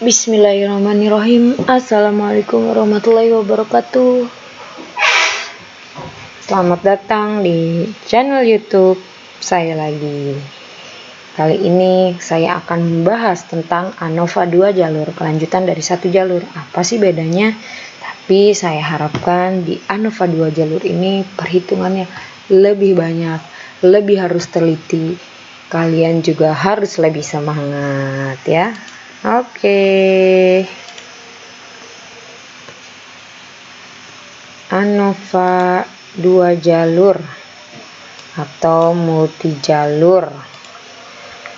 Bismillahirrahmanirrahim. Assalamualaikum warahmatullahi wabarakatuh. Selamat datang di channel YouTube saya lagi. Kali ini saya akan membahas tentang ANOVA 2 jalur, kelanjutan dari satu jalur. Apa sih bedanya? Tapi saya harapkan di ANOVA 2 jalur ini perhitungannya lebih banyak, lebih harus teliti. Kalian juga harus lebih semangat ya. Oke. ANOVA 2 jalur atau multi jalur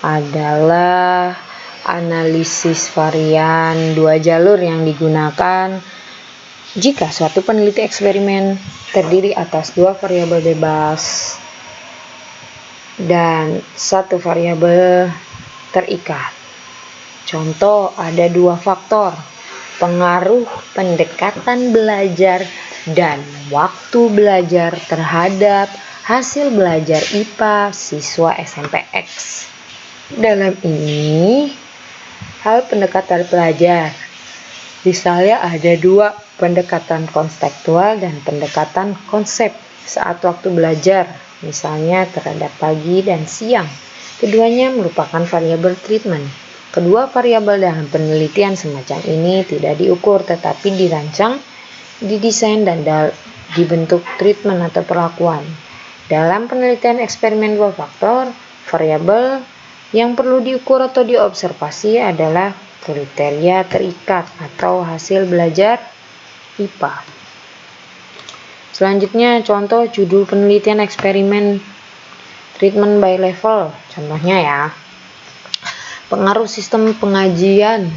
adalah analisis varian 2 jalur yang digunakan jika suatu peneliti eksperimen terdiri atas 2 variabel bebas dan 1 variabel terikat. Contoh, ada 2 faktor, pengaruh pendekatan belajar dan waktu belajar terhadap hasil belajar IPA siswa SMPX. Dalam ini, hal pendekatan belajar. Misalnya ada 2, pendekatan konseptual dan pendekatan konsep saat waktu belajar, misalnya terhadap pagi dan siang. Keduanya merupakan variabel treatment. Kedua variabel dalam penelitian semacam ini tidak diukur tetapi dirancang, didesain dan dibentuk treatment atau perlakuan. Dalam penelitian eksperimen 2 faktor, variabel yang perlu diukur atau diobservasi adalah kriteria terikat atau hasil belajar IPA. Selanjutnya contoh judul penelitian eksperimen treatment by level. Contohnya ya, pengaruh sistem penggajian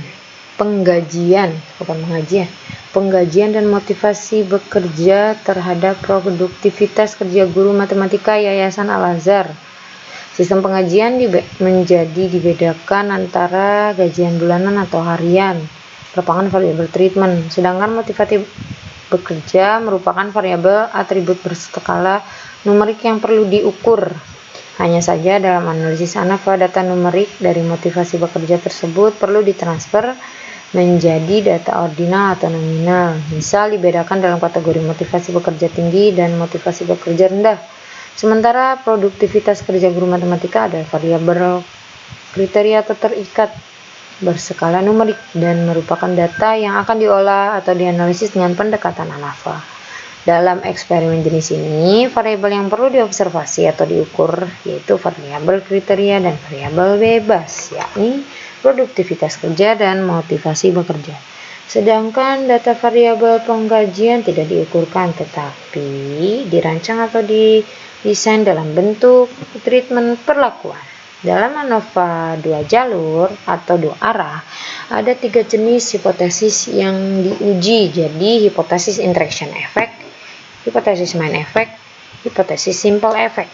dan motivasi bekerja terhadap produktivitas kerja guru matematika Yayasan Al-Azhar. Sistem penggajian dibedakan antara gajian bulanan atau harian, merupakan variabel treatment, sedangkan motivasi bekerja merupakan variabel atribut berskala numerik yang perlu diukur. Hanya saja dalam analisis ANOVA, data numerik dari motivasi bekerja tersebut perlu ditransfer menjadi data ordinal atau nominal. Misal dibedakan dalam kategori motivasi bekerja tinggi dan motivasi bekerja rendah. Sementara produktivitas kerja guru matematika ada variabel kriteria atau terikat berskala numerik dan merupakan data yang akan diolah atau dianalisis dengan pendekatan ANOVA. Dalam eksperimen jenis ini, variabel yang perlu diobservasi atau diukur yaitu variabel kriteria dan variabel bebas, yakni produktivitas kerja dan motivasi bekerja. Sedangkan data variabel penggajian tidak diukurkan tetapi dirancang atau didesain dalam bentuk treatment perlakuan. Dalam ANOVA 2 jalur atau 2 arah, ada 3 jenis hipotesis yang diuji. Jadi hipotesis interaction effect, hipotesis main effect, hipotesis simple effect.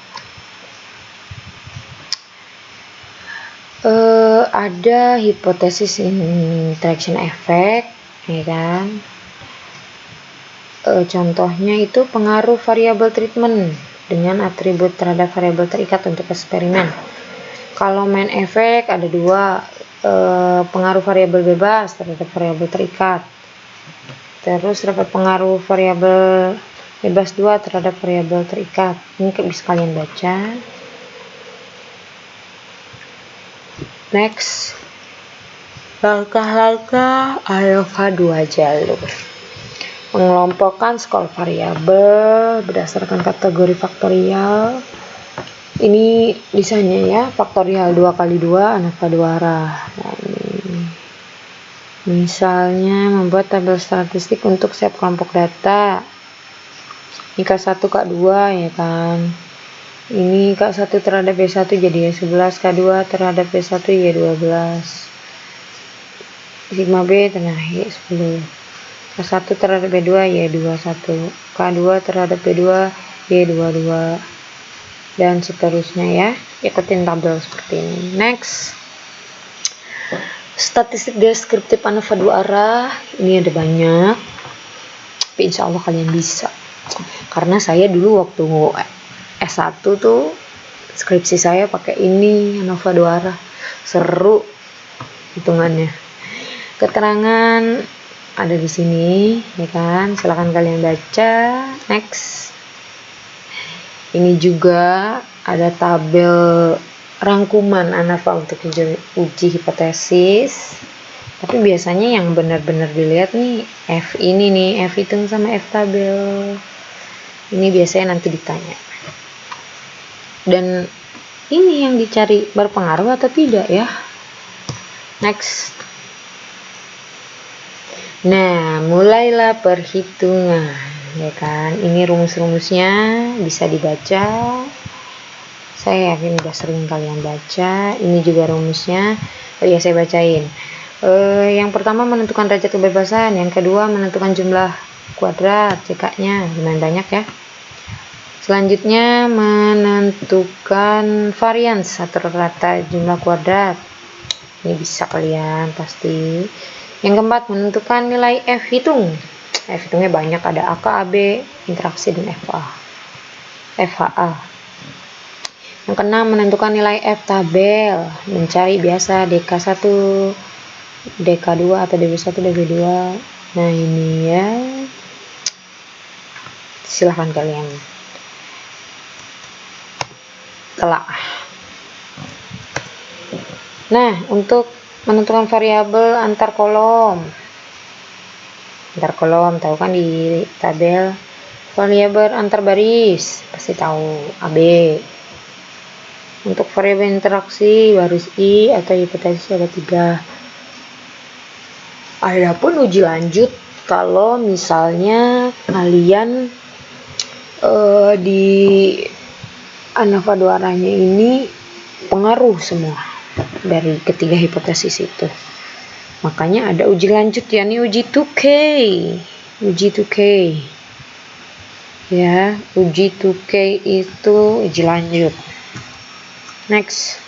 Ada hipotesis interaction effect, ya kan? Contohnya itu pengaruh variabel treatment dengan atribut terhadap variabel terikat untuk eksperimen. Kalau main effect ada 2, pengaruh variabel bebas terhadap variabel terikat. Terus dapat pengaruh variabel bebas 2 terhadap variabel terikat. Ini bisa kalian baca. Next, langkah-langkah ANOVA 2 jalur. Mengelompokkan skor variabel berdasarkan kategori faktorial. Ini desainnya ya, faktorial 2 kali 2 ANOVA 2 arah. Misalnya membuat tabel statistik untuk setiap kelompok data. Ini K1, K2 ya kan. Ini K1 terhadap B1 jadi Y11, K2 terhadap B1 Y12, sigma B terhadap Y10, K1 terhadap B2 Y21, K2 terhadap B2 Y22, dan seterusnya ya. Ikutin tabel seperti ini. Next, statistik deskriptif ANOVA 2 arah. Ini ada banyak, tapi insya Allah kalian bisa. Karena saya dulu waktu S1 tuh skripsi saya pakai ini ANOVA 2 arah, seru hitungannya. Keterangan ada di sini, ya kan? Silahkan kalian baca. Next. Ini juga ada tabel rangkuman ANAFA untuk uji hipotesis. Tapi biasanya yang benar-benar dilihat nih F ini nih, F hitung sama F tabel. Ini biasanya nanti ditanya. Dan ini yang dicari berpengaruh atau tidak ya. Next. Nah, mulailah perhitungan, ya kan? Ini rumus-rumusnya bisa dibaca. Saya yakin udah sering kalian baca. Ini juga rumusnya. Oh ya, saya bacain. Yang pertama menentukan derajat kebebasan, yang kedua menentukan jumlah kuadrat CK-nya, lumayan banyak ya. Selanjutnya menentukan varians atau rata jumlah kuadrat. Ini bisa kalian pasti. Yang keempat menentukan nilai F hitung. F hitungnya banyak, ada AK, AB, interaksi, dan FHA. Yang keenam menentukan nilai F tabel, mencari biasa DK1, DK2 atau DB1, DB2. Nah ini ya, silahkan kalian telak. Nah, untuk menentukan variabel antar kolom tahu kan di tabel. Variabel antar baris pasti tahu, AB. Untuk variabel interaksi baris I atau hipotesis ada 3. Adapun uji lanjut kalau misalnya kalian di ANAFA 2 arahnya ini pengaruh semua dari ketiga hipotesis itu, makanya ada uji lanjut ya, nih uji 2K ya. Uji 2K itu uji lanjut. Next,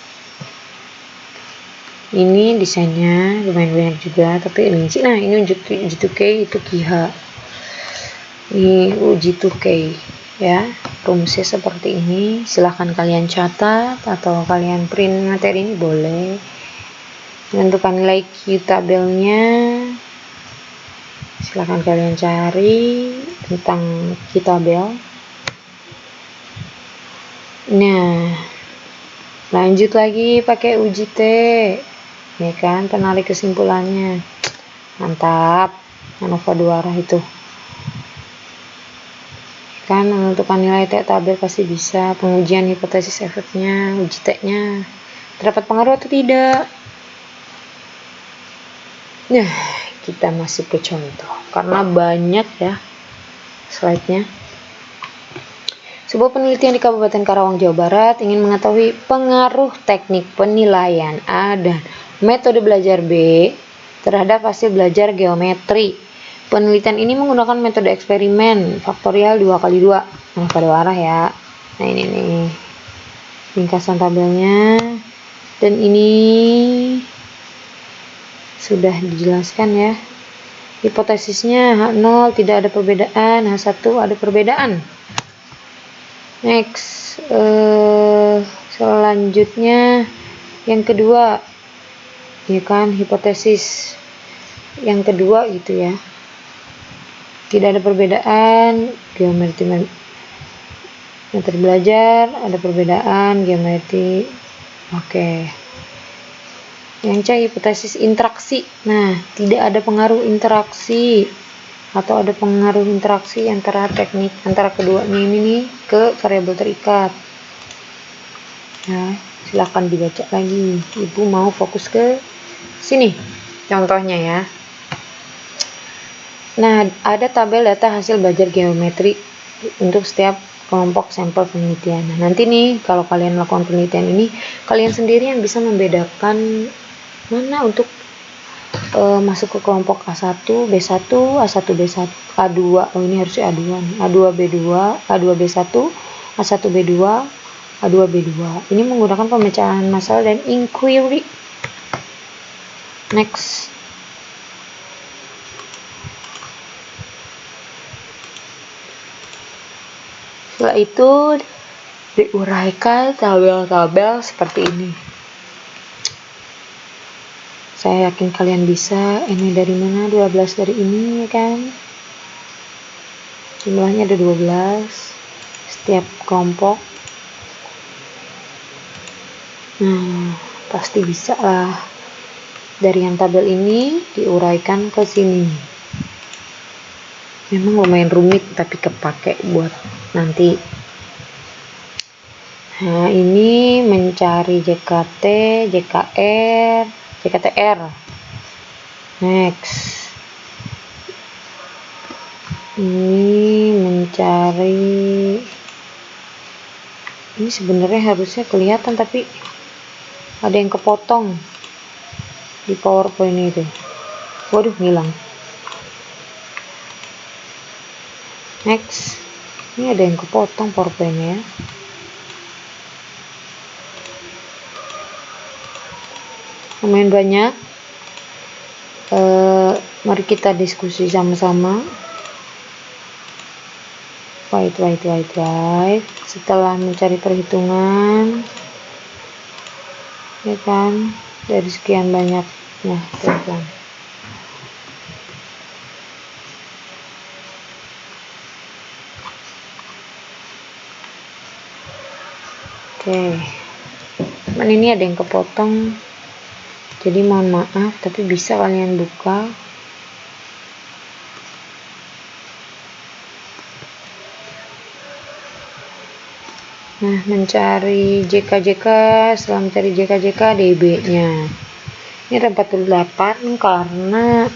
ini desainnya lumayan banyak juga tapi rinci. Nah ini uji 2K itu KIHA. Ini uji 2K ya, rumusnya seperti ini. Silahkan kalian catat atau kalian print materi ini boleh. Menentukan nilai Q tabelnya, silahkan kalian cari tentang Q tabel. Nah, lanjut lagi pakai uji T, ya kan, penarik kesimpulannya. Mantap, ANAFA 2 arah itu kan. Menentukan nilai T tabel pasti bisa. Pengujian hipotesis efeknya, uji T-nya terdapat pengaruh atau tidak. Nah, kita masuk ke contoh karena banyak ya slide-nya. Sebuah penelitian di Kabupaten Karawang, Jawa Barat ingin mengetahui pengaruh teknik penilaian A dan metode belajar B terhadap hasil belajar geometri. Penelitian ini menggunakan metode eksperimen faktorial 2x2 pada arah ya. Nah ini nih ringkasan tabelnya, dan ini sudah dijelaskan ya. Hipotesisnya H0 tidak ada perbedaan, H1 ada perbedaan. Next, selanjutnya yang kedua, ya kan, hipotesis yang kedua gitu ya. Tidak ada perbedaan, geometri metode belajar ada perbedaan, geometri. Oke. Yang C hipotesis interaksi. Nah, tidak ada pengaruh interaksi atau ada pengaruh interaksi antara teknik antara keduanya ini nih ke variabel terikat. Nah, silahkan dibaca lagi. Ibu mau fokus ke sini contohnya ya. Nah, ada tabel data hasil belajar geometri untuk setiap kelompok sampel penelitian. Nah, nanti nih kalau kalian melakukan penelitian ini, kalian sendiri yang bisa membedakan mana untuk masuk ke kelompok A1, B1, A1, B1, A2. Oh, ini harusnya A2 nih. A2, B2, A2, B1, A1, B2, A2, B2. Ini menggunakan pemecahan masalah dan inquiry. Next. Setelah itu diuraikan tabel-tabel seperti ini. Saya yakin kalian bisa. Ini dari mana? 12 dari ini, ya kan? Jumlahnya ada 12 setiap kelompok. Nah, pasti bisa lah. Dari yang tabel ini diuraikan ke sini. Memang lumayan rumit, tapi kepake buat nanti. Nah, ini mencari JKT, JKR, JKTR. Next. Ini mencari, ini sebenarnya harusnya kelihatan tapi ada yang kepotong di PowerPoint itu. Waduh, hilang. Next. Ini ada yang kepotong PowerPoint-nya. Lumayan banyak. Mari kita diskusi sama-sama. Wait. Setelah mencari perhitungan, ya kan, dari sekian banyaknya, pelan-pelan. Oke. Cuman ini ada yang kepotong. Jadi mohon maaf, tapi bisa kalian buka. Nah, mencari JK, setelah mencari JK, DB-nya. Ini ada 48 karena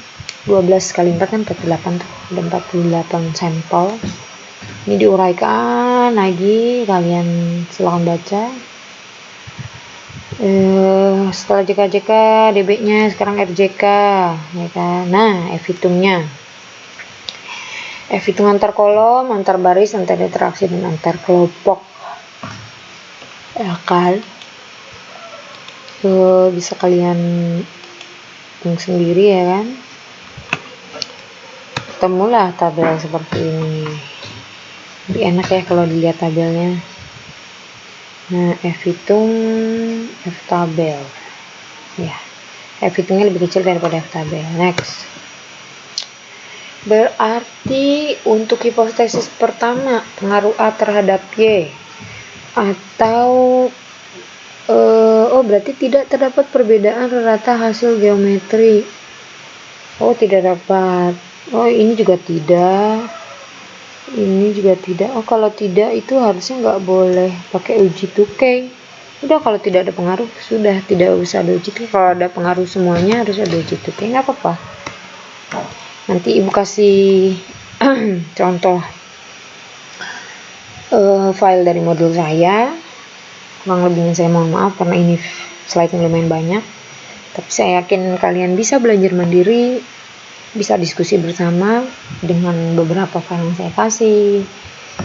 12 kali 4 kan 48 tuh. Ada 48 sampel. Ini diuraikan lagi, kalian silakan baca. Setelah JK, DB-nya sekarang RJK, ya kan. Nah, F hitungnya. F hitung antar kolom, antar baris, antar interaksi, dan antar kelompok. Ya kan. Bisa kalian hitung sendiri, ya kan. Ketemulah tabel seperti ini. Lebih enak ya kalau dilihat tabelnya. Nah, F hitung, F tabel. Ya, F hitungnya lebih kecil daripada F tabel. Next. Berarti untuk hipotesis pertama, pengaruh A terhadap Y, atau berarti tidak terdapat perbedaan rata hasil geometri. Tidak dapat. Ini juga tidak. Ini juga tidak. Kalau tidak itu harusnya nggak boleh pakai uji 2K. Udah, kalau tidak ada pengaruh sudah tidak usah ada uji 2K. Kalau ada pengaruh semuanya harus ada uji 2K, nggak apa-apa. Nanti ibu kasih contoh file dari modul saya. Kurang lebihnya saya mohon maaf karena ini slide-nya lumayan banyak. Tapi saya yakin kalian bisa belajar mandiri, bisa diskusi bersama dengan beberapa file yang saya kasih.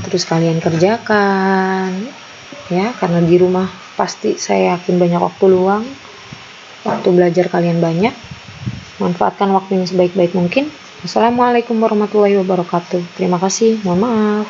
Terus kalian kerjakan, ya, karena di rumah pasti saya yakin banyak waktu luang. Waktu belajar kalian banyak. Manfaatkan waktunya sebaik-baik mungkin. Wassalamualaikum warahmatullahi wabarakatuh. Terima kasih. Mohon maaf.